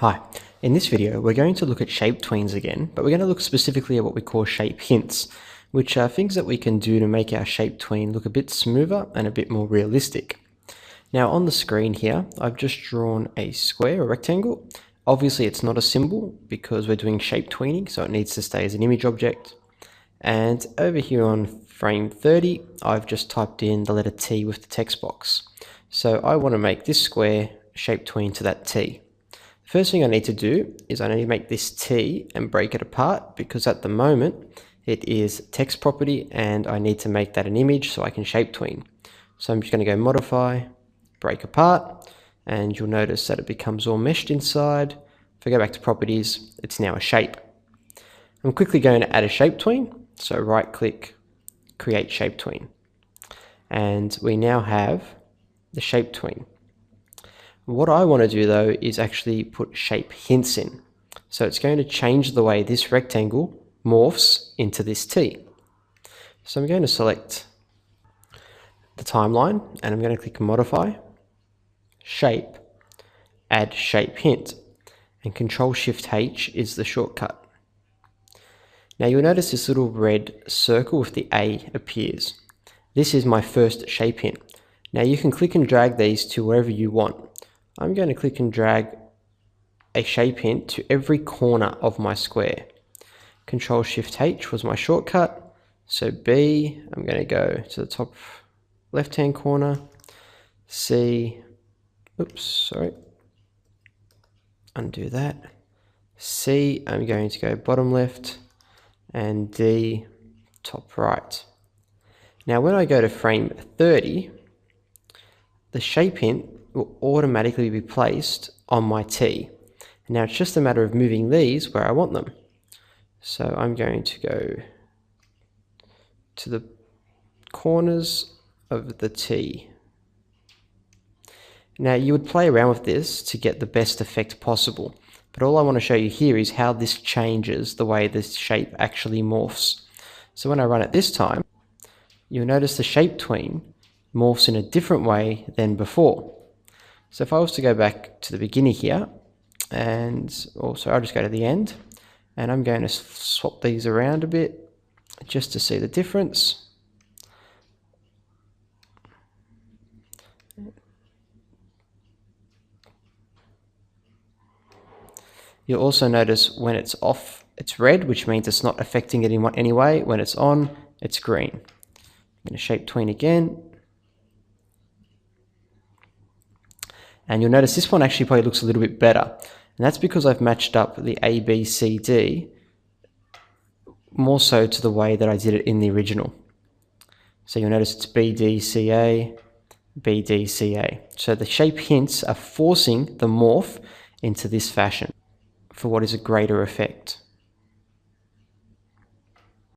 Hi, in this video we're going to look at shape tweens again, but we're going to look specifically at what we call shape hints, which are things that we can do to make our shape tween look a bit smoother and a bit more realistic. Now on the screen here, I've just drawn a square, a rectangle. Obviously it's not a symbol because we're doing shape tweening, so it needs to stay as an image object. And over here on frame 30, I've just typed in the letter T with the text box. So I want to make this square shape tween to that T. First thing I need to do is I need to make this T and break it apart because at the moment it is text property and I need to make that an image so I can shape tween. So I'm just going to go modify, break apart, and you'll notice that it becomes all meshed inside. If I go back to properties, it's now a shape. I'm quickly going to add a shape tween. So right click, create shape tween. And we now have the shape tween. What I want to do though is actually put shape hints in. So it's going to change the way this rectangle morphs into this T. So I'm going to select the timeline and I'm going to click modify, shape, add shape hint, and Control-Shift-H is the shortcut. Now you'll notice this little red circle with the A appears. This is my first shape hint. Now you can click and drag these to wherever you want. I'm going to click and drag a shape hint to every corner of my square. Control-Shift-H was my shortcut. So B, I'm going to go to the top left-hand corner. C, oops, sorry. Undo that. C, I'm going to go bottom left. And D, top right. Now when I go to frame 30, the shape hint will automatically be placed on my T. Now it's just a matter of moving these where I want them. So I'm going to go to the corners of the T. Now you would play around with this to get the best effect possible, but all I want to show you here is how this changes the way this shape actually morphs. So when I run it this time, you'll notice the shape tween morphs in a different way than before. So if I was to go back to the beginning here, and also I'll just go to the end, and I'm going to swap these around a bit just to see the difference. You'll also notice when it's off, it's red, which means it's not affecting it in any way. When it's on, it's green. I'm going to shape tween again. And you'll notice this one actually probably looks a little bit better. And that's because I've matched up the A, B, C, D more so to the way that I did it in the original. So you'll notice it's B, D, C, A, B, D, C, A. So the shape hints are forcing the morph into this fashion for what is a greater effect.